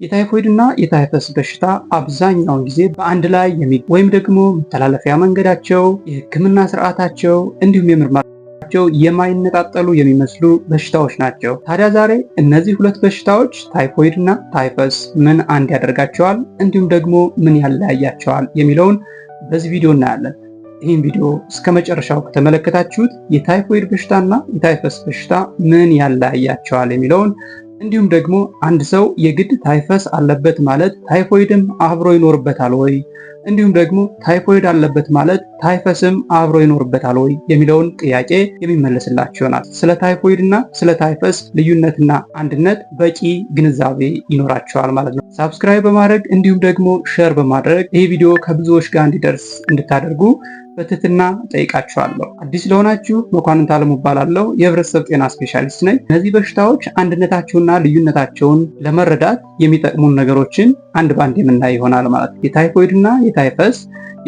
የታይፎይድ እና የታይፈስ በሽታ አብዛኛውን ጊዜ በአንድ ላይ ወይም ደግሞ መተላለፊያ መንገዳቸው፣ የሕክምና ስርዓታቸው እንዲሁም የምርመራቸው የማይነጣጠሉ የሚመስሉ በሽታዎች ናቸው። ታዲያ ዛሬ እነዚህ ሁለት በሽታዎች ታይፎይድ እና ታይፈስ ምን አንድ ያደርጋቸዋል እንዲሁም ደግሞ ምን ያለያያቸዋል የሚለውን በዚህ ቪዲዮ እናያለን። ይህን ቪዲዮ እስከ መጨረሻው ከተመለከታችሁት የታይፎይድ በሽታና የታይፈስ በሽታ ምን ያለያያቸዋል የሚለውን እንዲሁም ደግሞ አንድ ሰው የግድ ታይፈስ አለበት ማለት ታይፎይድም አብሮ ይኖርበታል ወይ፣ እንዲሁም ደግሞ ታይፎይድ አለበት ማለት ታይፈስም አብሮ ይኖርበታል ወይ የሚለውን ጥያቄ የሚመለስላችሁ ይሆናል። ስለ ታይፎይድ እና ስለ ታይፈስ ልዩነትና አንድነት በቂ ግንዛቤ ይኖራቸዋል ማለት ነው። ሳብስክራይብ በማድረግ እንዲሁም ደግሞ ሼር በማድረግ ይህ ቪዲዮ ከብዙዎች ጋር እንዲደርስ እንድታደርጉ በትህትና ጠይቃችኋለሁ። አዲስ ለሆናችሁ መኳንንት አለሙ እባላለሁ። የህብረተሰብ ጤና ስፔሻሊስት ነኝ። እነዚህ በሽታዎች አንድነታቸውና ልዩነታቸውን ለመረዳት የሚጠቅሙን ነገሮችን አንድ ባንድ የምናይ ይሆናል ማለት ነው። የታይፎይድ እና የታይፈስ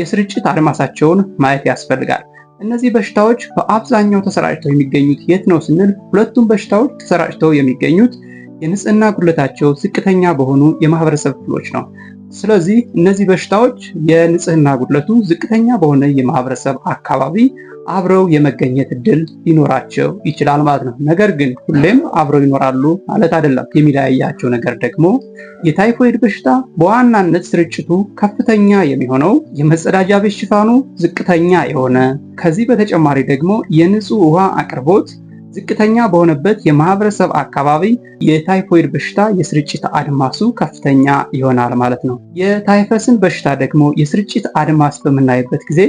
የስርጭት አድማሳቸውን ማየት ያስፈልጋል። እነዚህ በሽታዎች በአብዛኛው ተሰራጭተው የሚገኙት የት ነው ስንል ሁለቱም በሽታዎች ተሰራጭተው የሚገኙት የንጽህና ጉድለታቸው ዝቅተኛ በሆኑ የማህበረሰብ ክፍሎች ነው። ስለዚህ እነዚህ በሽታዎች የንጽህና ጉድለቱ ዝቅተኛ በሆነ የማህበረሰብ አካባቢ አብረው የመገኘት እድል ሊኖራቸው ይችላል ማለት ነው። ነገር ግን ሁሌም አብረው ይኖራሉ ማለት አይደለም። የሚለያያቸው ነገር ደግሞ የታይፎይድ በሽታ በዋናነት ስርጭቱ ከፍተኛ የሚሆነው የመጸዳጃ ቤት ሽፋኑ ዝቅተኛ የሆነ፣ ከዚህ በተጨማሪ ደግሞ የንጹህ ውሃ አቅርቦት ዝቅተኛ በሆነበት የማህበረሰብ አካባቢ የታይፎይድ በሽታ የስርጭት አድማሱ ከፍተኛ ይሆናል ማለት ነው። የታይፈስን በሽታ ደግሞ የስርጭት አድማስ በምናይበት ጊዜ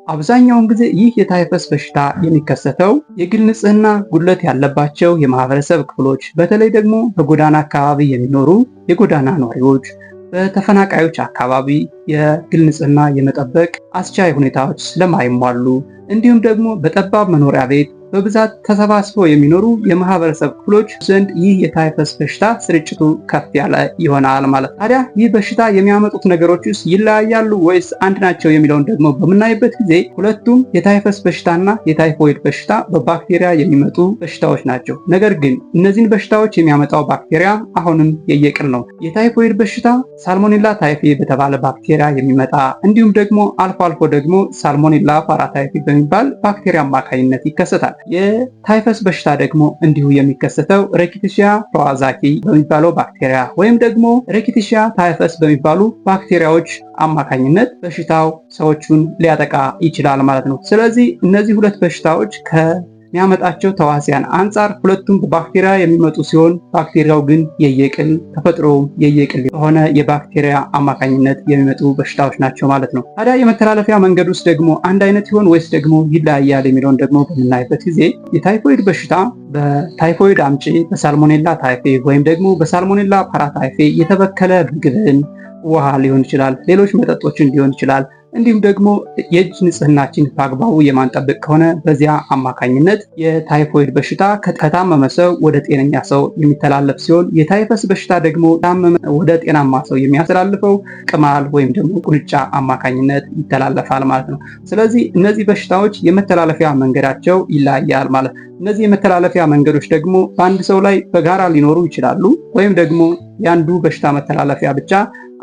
አብዛኛውን ጊዜ ይህ የታይፈስ በሽታ የሚከሰተው የግል ንጽህና ጉድለት ያለባቸው የማህበረሰብ ክፍሎች፣ በተለይ ደግሞ በጎዳና አካባቢ የሚኖሩ የጎዳና ነዋሪዎች፣ በተፈናቃዮች አካባቢ የግል ንጽህና የመጠበቅ አስቻይ ሁኔታዎች ስለማይሟሉ፣ እንዲሁም ደግሞ በጠባብ መኖሪያ ቤት በብዛት ተሰባስበው የሚኖሩ የማህበረሰብ ክፍሎች ዘንድ ይህ የታይፈስ በሽታ ስርጭቱ ከፍ ያለ ይሆናል ማለት። ታዲያ ይህ በሽታ የሚያመጡት ነገሮችስ ይለያያሉ ወይስ አንድ ናቸው የሚለውን ደግሞ በምናይበት ጊዜ ሁለቱም የታይፈስ በሽታና የታይፎይድ በሽታ በባክቴሪያ የሚመጡ በሽታዎች ናቸው። ነገር ግን እነዚህን በሽታዎች የሚያመጣው ባክቴሪያ አሁንም የየቅል ነው። የታይፎይድ በሽታ ሳልሞኔላ ታይፊ በተባለ ባክቴሪያ የሚመጣ እንዲሁም ደግሞ አልፎ አልፎ ደግሞ ሳልሞኔላ ፓራታይፊ በሚባል ባክቴሪያ አማካኝነት ይከሰታል። የታይፈስ በሽታ ደግሞ እንዲሁ የሚከሰተው ሬኪቲሺያ ፕሮዋዛኪ በሚባለው ባክቴሪያ ወይም ደግሞ ሬኪቲሺያ ታይፈስ በሚባሉ ባክቴሪያዎች አማካኝነት በሽታው ሰዎቹን ሊያጠቃ ይችላል ማለት ነው። ስለዚህ እነዚህ ሁለት በሽታዎች ከሚያመጣቸው ተዋሲያን አንጻር ሁለቱም በባክቴሪያ የሚመጡ ሲሆን ባክቴሪያው ግን የየቅል ተፈጥሮ የየቅል የሆነ የባክቴሪያ አማካኝነት የሚመጡ በሽታዎች ናቸው ማለት ነው። ታዲያ የመተላለፊያ መንገድ ውስጥ ደግሞ አንድ አይነት ይሆን ወይስ ደግሞ ይለያያል የሚለውን ደግሞ በምናይበት ጊዜ የታይፎይድ በሽታ በታይፎይድ አምጪ በሳልሞኔላ ታይፌ ወይም ደግሞ በሳልሞኔላ ፓራታይፌ የተበከለ ምግብን፣ ውሃ ሊሆን ይችላል፣ ሌሎች መጠጦችን ሊሆን ይችላል፣ እንዲሁም ደግሞ የእጅ ንጽህናችን በአግባቡ የማንጠብቅ ከሆነ በዚያ አማካኝነት የታይፎይድ በሽታ ከታመመ ሰው ወደ ጤነኛ ሰው የሚተላለፍ ሲሆን የታይፈስ በሽታ ደግሞ ታመመ ወደ ጤናማ ሰው የሚያስተላልፈው ቅማል ወይም ደግሞ ቁንጫ አማካኝነት ይተላለፋል ማለት ነው። ስለዚህ እነዚህ በሽታዎች የመተላለፊያ መንገዳቸው ይለያያል ማለት ነው። እነዚህ የመተላለፊያ መንገዶች ደግሞ በአንድ ሰው ላይ በጋራ ሊኖሩ ይችላሉ ወይም ደግሞ የአንዱ በሽታ መተላለፊያ ብቻ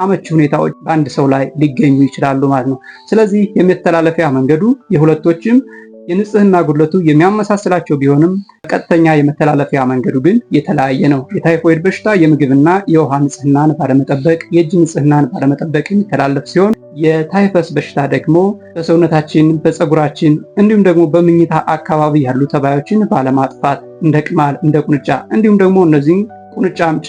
አመቺ ሁኔታዎች በአንድ ሰው ላይ ሊገኙ ይችላሉ ማለት ነው። ስለዚህ የመተላለፊያ መንገዱ የሁለቶችም የንጽህና ጉድለቱ የሚያመሳስላቸው ቢሆንም ቀጥተኛ የመተላለፊያ መንገዱ ግን የተለያየ ነው። የታይፎይድ በሽታ የምግብና የውሃ ንጽህናን ባለመጠበቅ፣ የእጅ ንጽህናን ባለመጠበቅ የሚተላለፍ ሲሆን የታይፈስ በሽታ ደግሞ በሰውነታችን፣ በፀጉራችን እንዲሁም ደግሞ በመኝታ አካባቢ ያሉ ተባዮችን ባለማጥፋት እንደ ቅማል፣ እንደ ቁንጫ እንዲሁም ደግሞ እነዚህን ቁንጫ አምጪ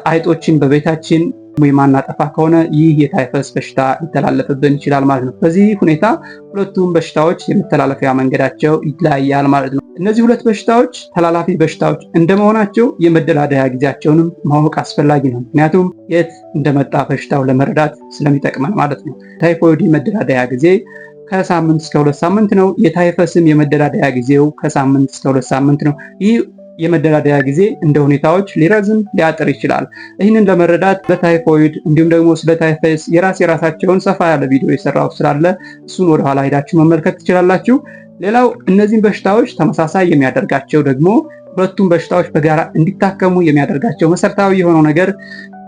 አይጦችን በቤታችን የማናጠፋ ከሆነ ይህ የታይፈስ በሽታ ሊተላለፍብን ይችላል ማለት ነው። በዚህ ሁኔታ ሁለቱም በሽታዎች የመተላለፊያ መንገዳቸው ይለያያል ማለት ነው። እነዚህ ሁለት በሽታዎች ተላላፊ በሽታዎች እንደመሆናቸው የመደላደያ ጊዜያቸውንም ማወቅ አስፈላጊ ነው። ምክንያቱም የት እንደመጣ በሽታው ለመረዳት ስለሚጠቅመን ማለት ነው። ታይፎይድ የመደላደያ ጊዜ ከሳምንት እስከ 2 ሳምንት ነው። የታይፈስም የመደላደያ ጊዜው ከሳምንት እስከ 2 ሳምንት ነው። ይህ የመደላደያ ጊዜ እንደ ሁኔታዎች ሊረዝም ሊያጥር ይችላል። ይህንን ለመረዳት በታይፎይድ እንዲሁም ደግሞ ስለ ታይፈስ የራሳቸውን ሰፋ ያለ ቪዲዮ የሰራው ስላለ እሱን ወደ ኋላ ሄዳችሁ መመልከት ትችላላችሁ። ሌላው እነዚህን በሽታዎች ተመሳሳይ የሚያደርጋቸው ደግሞ ሁለቱም በሽታዎች በጋራ እንዲታከሙ የሚያደርጋቸው መሰረታዊ የሆነው ነገር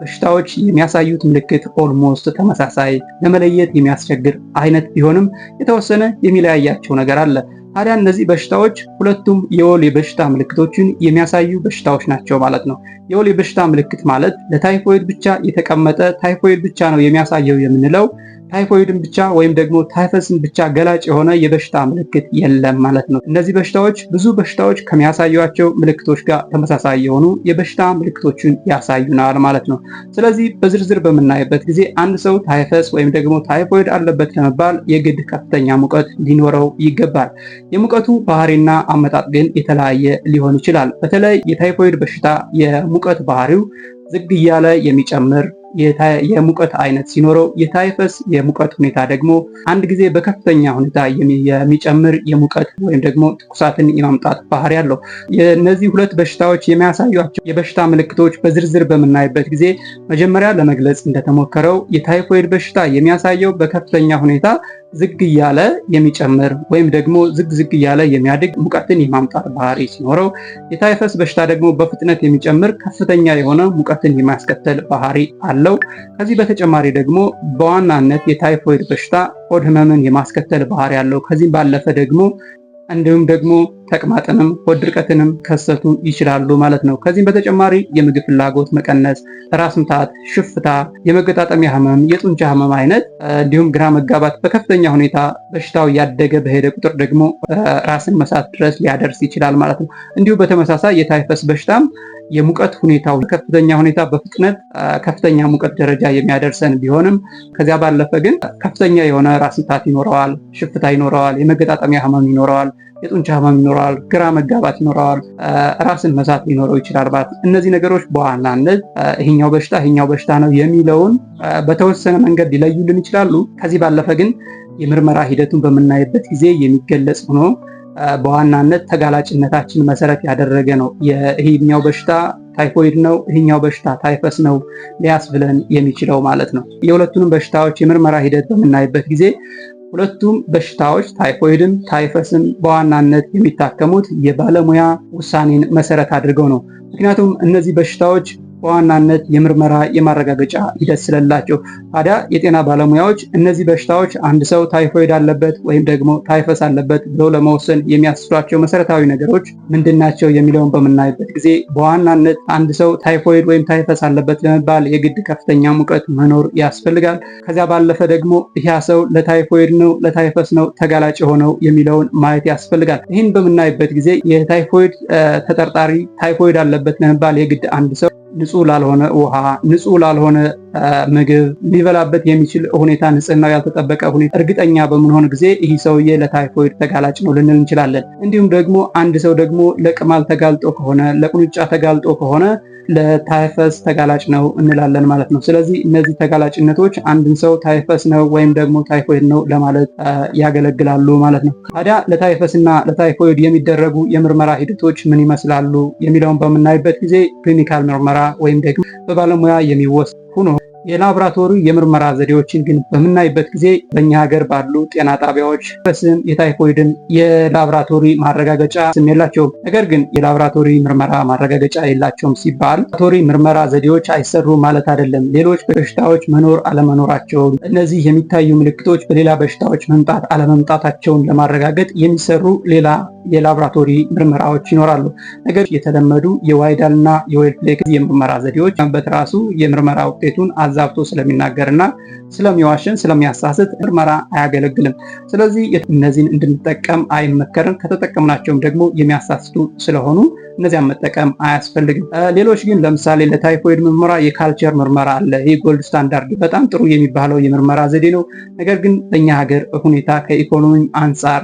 በሽታዎች የሚያሳዩት ምልክት ኦልሞስት ተመሳሳይ፣ ለመለየት የሚያስቸግር አይነት ቢሆንም የተወሰነ የሚለያያቸው ነገር አለ። ታዲያ እነዚህ በሽታዎች ሁለቱም የወል የበሽታ ምልክቶችን የሚያሳዩ በሽታዎች ናቸው ማለት ነው። የወል የበሽታ ምልክት ማለት ለታይፎይድ ብቻ የተቀመጠ ታይፎይድ ብቻ ነው የሚያሳየው የምንለው ታይፎይድን ብቻ ወይም ደግሞ ታይፈስን ብቻ ገላጭ የሆነ የበሽታ ምልክት የለም ማለት ነው። እነዚህ በሽታዎች ብዙ በሽታዎች ከሚያሳዩቸው ምልክቶች ጋር ተመሳሳይ የሆኑ የበሽታ ምልክቶችን ያሳዩናል ማለት ነው። ስለዚህ በዝርዝር በምናይበት ጊዜ አንድ ሰው ታይፈስ ወይም ደግሞ ታይፎይድ አለበት ለመባል የግድ ከፍተኛ ሙቀት ሊኖረው ይገባል። የሙቀቱ ባህሪና አመጣጥ ግን የተለያየ ሊሆን ይችላል። በተለይ የታይፎይድ በሽታ የሙቀት ባህሪው ዝግ እያለ የሚጨምር የሙቀት አይነት ሲኖረው የታይፈስ የሙቀት ሁኔታ ደግሞ አንድ ጊዜ በከፍተኛ ሁኔታ የሚጨምር የሙቀት ወይም ደግሞ ትኩሳትን የማምጣት ባህሪ ያለው። የእነዚህ ሁለት በሽታዎች የሚያሳዩቸው የበሽታ ምልክቶች በዝርዝር በምናይበት ጊዜ መጀመሪያ ለመግለጽ እንደተሞከረው የታይፎይድ በሽታ የሚያሳየው በከፍተኛ ሁኔታ ዝግ እያለ የሚጨምር ወይም ደግሞ ዝግ እያለ የሚያድግ ሙቀትን የማምጣት ባህሪ ሲኖረው፣ የታይፈስ በሽታ ደግሞ በፍጥነት የሚጨምር ከፍተኛ የሆነ ሙቀትን የማስከተል ባህሪ አለው። ከዚህ በተጨማሪ ደግሞ በዋናነት የታይፎይድ በሽታ ሆድ ህመምን የማስከተል ባህሪ አለው። ከዚህም ባለፈ ደግሞ እንዲሁም ደግሞ ተቅማጥንም ሆድ ድርቀትንም ከሰቱ ይችላሉ ማለት ነው። ከዚህም በተጨማሪ የምግብ ፍላጎት መቀነስ፣ ራስ ምታት፣ ሽፍታ፣ የመገጣጠሚያ ህመም፣ የጡንቻ ህመም አይነት እንዲሁም ግራ መጋባት በከፍተኛ ሁኔታ በሽታው ያደገ በሄደ ቁጥር ደግሞ ራስን መሳት ድረስ ሊያደርስ ይችላል ማለት ነው። እንዲሁ በተመሳሳይ የታይፈስ በሽታም የሙቀት ሁኔታው ከፍተኛ ሁኔታ በፍጥነት ከፍተኛ ሙቀት ደረጃ የሚያደርሰን ቢሆንም ከዚያ ባለፈ ግን ከፍተኛ የሆነ ራስ ምታት ይኖረዋል፣ ሽፍታ ይኖረዋል፣ የመገጣጠሚያ ህመም ይኖረዋል፣ የጡንቻ ህመም ይኖረዋል፣ ግራ መጋባት ይኖረዋል፣ ራስን መሳት ሊኖረው ይችላል። እነዚህ ነገሮች በዋናነት ይሄኛው በሽታ ነው የሚለውን በተወሰነ መንገድ ሊለዩልን ይችላሉ። ከዚህ ባለፈ ግን የምርመራ ሂደቱን በምናይበት ጊዜ የሚገለጽ ሆኖ በዋናነት ተጋላጭነታችን መሰረት ያደረገ ነው። ይሄኛው በሽታ ታይፎይድ ነው፣ ይሄኛው በሽታ ታይፈስ ነው ሊያስብለን የሚችለው ማለት ነው። የሁለቱንም በሽታዎች የምርመራ ሂደት በምናይበት ጊዜ ሁለቱም በሽታዎች ታይፎይድም ታይፈስም በዋናነት የሚታከሙት የባለሙያ ውሳኔን መሰረት አድርገው ነው። ምክንያቱም እነዚህ በሽታዎች በዋናነት የምርመራ የማረጋገጫ ሂደት ስለላቸው። ታዲያ የጤና ባለሙያዎች እነዚህ በሽታዎች አንድ ሰው ታይፎይድ አለበት ወይም ደግሞ ታይፈስ አለበት ብለው ለመወሰን የሚያስችሏቸው መሰረታዊ ነገሮች ምንድናቸው የሚለውን በምናይበት ጊዜ በዋናነት አንድ ሰው ታይፎይድ ወይም ታይፈስ አለበት ለመባል የግድ ከፍተኛ ሙቀት መኖር ያስፈልጋል። ከዚያ ባለፈ ደግሞ ይህ ሰው ለታይፎይድ ነው ለታይፈስ ነው ተጋላጭ የሆነው የሚለውን ማየት ያስፈልጋል። ይህን በምናይበት ጊዜ የታይፎይድ ተጠርጣሪ ታይፎይድ አለበት ለመባል የግድ አንድ ሰው ንጹህ ላልሆነ ውሃ፣ ንጹህ ላልሆነ ምግብ ሊበላበት የሚችል ሁኔታ ንጽህናው ያልተጠበቀ ሁኔታ እርግጠኛ በምንሆን ጊዜ ይህ ሰውዬ ለታይፎይድ ተጋላጭ ነው ልንል እንችላለን። እንዲሁም ደግሞ አንድ ሰው ደግሞ ለቅማል ተጋልጦ ከሆነ ለቁንጫ ተጋልጦ ከሆነ ለታይፈስ ተጋላጭ ነው እንላለን ማለት ነው። ስለዚህ እነዚህ ተጋላጭነቶች አንድን ሰው ታይፈስ ነው ወይም ደግሞ ታይፎይድ ነው ለማለት ያገለግላሉ ማለት ነው። ታዲያ ለታይፈስ እና ለታይፎይድ የሚደረጉ የምርመራ ሂደቶች ምን ይመስላሉ የሚለውን በምናይበት ጊዜ ክሊኒካል ምርመራ ወይም ደግሞ በባለሙያ የሚወሰድ ሆኖ የላብራቶሪ የምርመራ ዘዴዎችን ግን በምናይበት ጊዜ በእኛ ሀገር ባሉ ጤና ጣቢያዎች በስም የታይፎይድን የላብራቶሪ ማረጋገጫ ስም የላቸውም። ነገር ግን የላብራቶሪ ምርመራ ማረጋገጫ የላቸውም ሲባል ላብራቶሪ ምርመራ ዘዴዎች አይሰሩ ማለት አይደለም። ሌሎች በሽታዎች መኖር አለመኖራቸውን፣ እነዚህ የሚታዩ ምልክቶች በሌላ በሽታዎች መምጣት አለመምጣታቸውን ለማረጋገጥ የሚሰሩ ሌላ የላብራቶሪ ምርመራዎች ይኖራሉ። ነገር የተለመዱ የዋይዳል እና የዌልፕሌክስ የምርመራ ዘዴዎች በራሱ የምርመራ ውጤቱን አዛብቶ ስለሚናገርና ስለሚዋሽን ስለሚያሳስት ምርመራ አያገለግልም። ስለዚህ እነዚህን እንድንጠቀም አይመከርም። ከተጠቀምናቸውም ደግሞ የሚያሳስቱ ስለሆኑ እነዚያን መጠቀም አያስፈልግም። ሌሎች ግን ለምሳሌ ለታይፎይድ ምርመራ የካልቸር ምርመራ አለ። ይህ ጎልድ ስታንዳርድ በጣም ጥሩ የሚባለው የምርመራ ዘዴ ነው። ነገር ግን በእኛ ሀገር ሁኔታ ከኢኮኖሚ አንጻር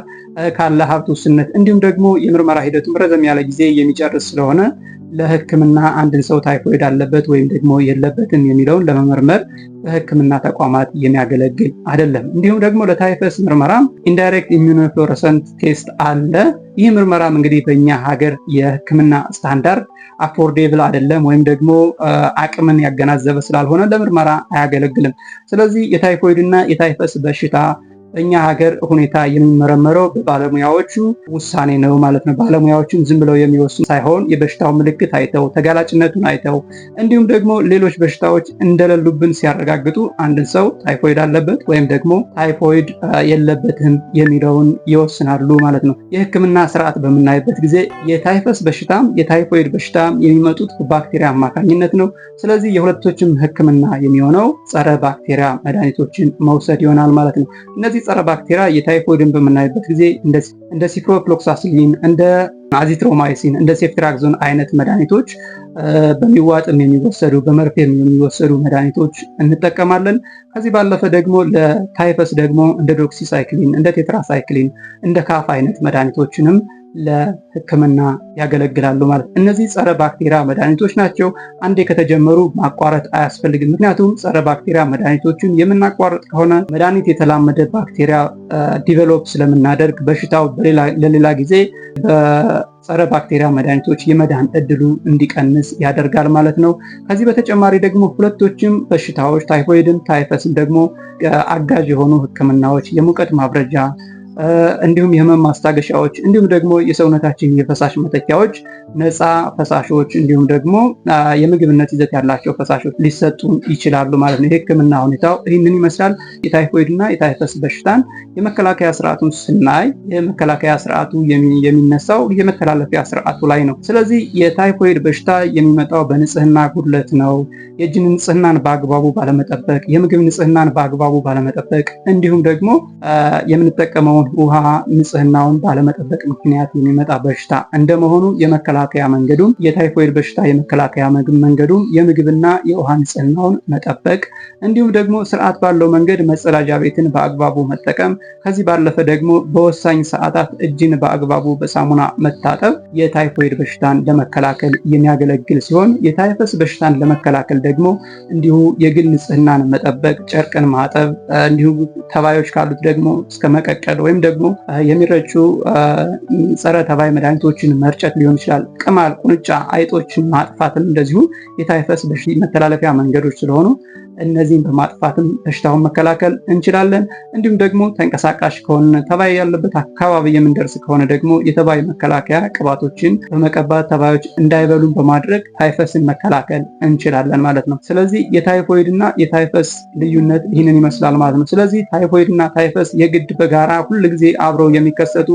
ካለ ሀብት ውስንነት እንዲሁም ደግሞ የምርመራ ሂደቱም ረዘም ያለ ጊዜ የሚጨርስ ስለሆነ ለሕክምና አንድን ሰው ታይፎይድ አለበት ወይም ደግሞ የለበትም የሚለውን ለመመርመር በሕክምና ተቋማት የሚያገለግል አይደለም። እንዲሁም ደግሞ ለታይፈስ ምርመራም ኢንዳይሬክት ኢሚዩኖፍሎረሰንት ቴስት አለ። ይህ ምርመራም እንግዲህ በእኛ ሀገር የሕክምና ስታንዳርድ አፎርዴብል አይደለም ወይም ደግሞ አቅምን ያገናዘበ ስላልሆነ ለምርመራ አያገለግልም። ስለዚህ የታይፎይድ እና የታይፈስ በሽታ በእኛ ሀገር ሁኔታ የሚመረመረው በባለሙያዎቹ ውሳኔ ነው ማለት ነው። ባለሙያዎቹም ዝም ብለው የሚወስኑ ሳይሆን የበሽታው ምልክት አይተው ተጋላጭነቱን አይተው እንዲሁም ደግሞ ሌሎች በሽታዎች እንደሌሉብን ሲያረጋግጡ አንድን ሰው ታይፎይድ አለበት ወይም ደግሞ ታይፎይድ የለበትም የሚለውን ይወስናሉ ማለት ነው። የሕክምና ስርዓት በምናይበት ጊዜ የታይፈስ በሽታም የታይፎይድ በሽታም የሚመጡት በባክቴሪያ አማካኝነት ነው። ስለዚህ የሁለቶችም ሕክምና የሚሆነው ጸረ ባክቴሪያ መድኃኒቶችን መውሰድ ይሆናል ማለት ነው። እነዚህ ጸረ ባክቴሪያ የታይፎይድን በምናይበት ጊዜ እንደ ሲፕሮፍሎክሳሲሊን፣ እንደ አዚትሮማይሲን፣ እንደ ሴፍትራክዞን አይነት መድኃኒቶች በሚዋጥም የሚወሰዱ በመርፌም የሚወሰዱ መድኃኒቶች እንጠቀማለን። ከዚህ ባለፈ ደግሞ ለታይፈስ ደግሞ እንደ ዶክሲሳይክሊን፣ እንደ ቴትራሳይክሊን፣ እንደ ካፍ አይነት መድኃኒቶችንም ለሕክምና ያገለግላሉ ማለት። እነዚህ ጸረ ባክቴሪያ መድኃኒቶች ናቸው። አንዴ ከተጀመሩ ማቋረጥ አያስፈልግም። ምክንያቱም ጸረ ባክቴሪያ መድኃኒቶችን የምናቋርጥ ከሆነ መድኃኒት የተላመደ ባክቴሪያ ዲቨሎፕ ስለምናደርግ በሽታው ለሌላ ጊዜ በጸረ ባክቴሪያ መድኃኒቶች የመዳን እድሉ እንዲቀንስ ያደርጋል ማለት ነው። ከዚህ በተጨማሪ ደግሞ ሁለቶችም በሽታዎች ታይፎይድም ታይፈስም ደግሞ አጋዥ የሆኑ ሕክምናዎች የሙቀት ማብረጃ እንዲሁም የህመም ማስታገሻዎች እንዲሁም ደግሞ የሰውነታችን የፈሳሽ መተኪያዎች ነፃ ፈሳሾች እንዲሁም ደግሞ የምግብነት ይዘት ያላቸው ፈሳሾች ሊሰጡን ይችላሉ ማለት ነው። የህክምና ሁኔታው ይህንን ይመስላል። የታይፎይድ እና የታይፈስ በሽታን የመከላከያ ስርዓቱን ስናይ የመከላከያ ስርዓቱ የሚነሳው የመተላለፊያ ስርዓቱ ላይ ነው። ስለዚህ የታይፎይድ በሽታ የሚመጣው በንጽህና ጉድለት ነው። የእጅ ንጽህናን በአግባቡ ባለመጠበቅ፣ የምግብ ንጽህናን በአግባቡ ባለመጠበቅ እንዲሁም ደግሞ የምንጠቀመውን ውሃ ንጽህናውን ባለመጠበቅ ምክንያት የሚመጣ በሽታ እንደመሆኑ የመከላከያ መንገዱም የታይፎይድ በሽታ የመከላከያ መንገዱም የምግብና የውሃ ንጽህናውን መጠበቅ እንዲሁም ደግሞ ስርዓት ባለው መንገድ መጸዳጃ ቤትን በአግባቡ መጠቀም፣ ከዚህ ባለፈ ደግሞ በወሳኝ ሰዓታት እጅን በአግባቡ በሳሙና መታጠብ የታይፎይድ በሽታን ለመከላከል የሚያገለግል ሲሆን የታይፈስ በሽታን ለመከላከል ደግሞ እንዲሁ የግል ንጽህናን መጠበቅ፣ ጨርቅን ማጠብ እንዲሁም ተባዮች ካሉት ደግሞ እስከ መቀቀል ወይም ደግሞ የሚረጩ ጸረ ተባይ መድኃኒቶችን መርጨት ሊሆን ይችላል። ቅማል፣ ቁንጫ፣ አይጦችን ማጥፋትም እንደዚሁ የታይፈስ በሽታ መተላለፊያ መንገዶች ስለሆኑ እነዚህን በማጥፋትም በሽታውን መከላከል እንችላለን። እንዲሁም ደግሞ ተንቀሳቃሽ ከሆነ ተባይ ያለበት አካባቢ የምንደርስ ከሆነ ደግሞ የተባይ መከላከያ ቅባቶችን በመቀባት ተባዮች እንዳይበሉን በማድረግ ታይፈስን መከላከል እንችላለን ማለት ነው። ስለዚህ የታይፎይድ እና የታይፈስ ልዩነት ይህንን ይመስላል ማለት ነው። ስለዚህ ታይፎይድ እና ታይፈስ የግድ በጋራ ሁልጊዜ አብረው የሚከሰቱ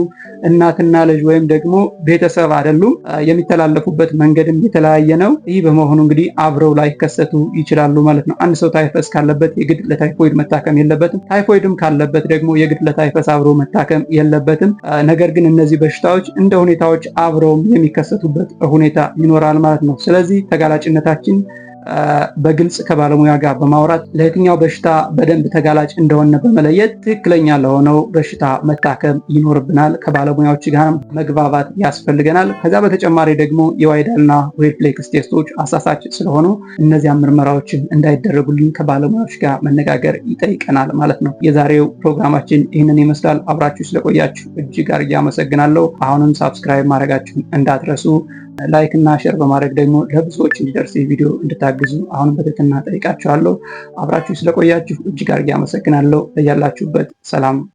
እናትና ልጅ ወይም ደግሞ ቤተሰብ አይደሉም። የሚተላለፉበት መንገድም የተለያየ ነው። ይህ በመሆኑ እንግዲህ አብረው ላይከሰቱ ይችላሉ ማለት ነው። አንድ ሰው ታይፈስ ካለበት የግድ ለታይፎይድ መታከም የለበትም። ታይፎይድም ካለበት ደግሞ የግድ ለታይፈስ አብሮ መታከም የለበትም። ነገር ግን እነዚህ በሽታዎች እንደ ሁኔታዎች አብረውም የሚከሰቱበት ሁኔታ ይኖራል ማለት ነው። ስለዚህ ተጋላጭነታችን በግልጽ ከባለሙያ ጋር በማውራት ለየትኛው በሽታ በደንብ ተጋላጭ እንደሆነ በመለየት ትክክለኛ ለሆነው በሽታ መታከም ይኖርብናል። ከባለሙያዎች ጋር መግባባት ያስፈልገናል። ከዛ በተጨማሪ ደግሞ የዋይዳልና ሪፍሌክስ ቴስቶች አሳሳች ስለሆኑ እነዚያ ምርመራዎችን እንዳይደረጉልን ከባለሙያዎች ጋር መነጋገር ይጠይቀናል ማለት ነው። የዛሬው ፕሮግራማችን ይህንን ይመስላል። አብራችሁ ስለቆያችሁ እጅግ አድርጌ አመሰግናለሁ። አሁንም ሳብስክራይብ ማድረጋችሁን እንዳትረሱ። ላይክ እና ሼር በማድረግ ደግሞ ለብዙዎች እንዲደርስ ቪዲዮ እንድታግዙ አሁንም በትህትና ጠይቃችኋለሁ። አብራችሁ ስለቆያችሁ እጅግ አድርጌ አመሰግናለሁ። ያላችሁበት ሰላም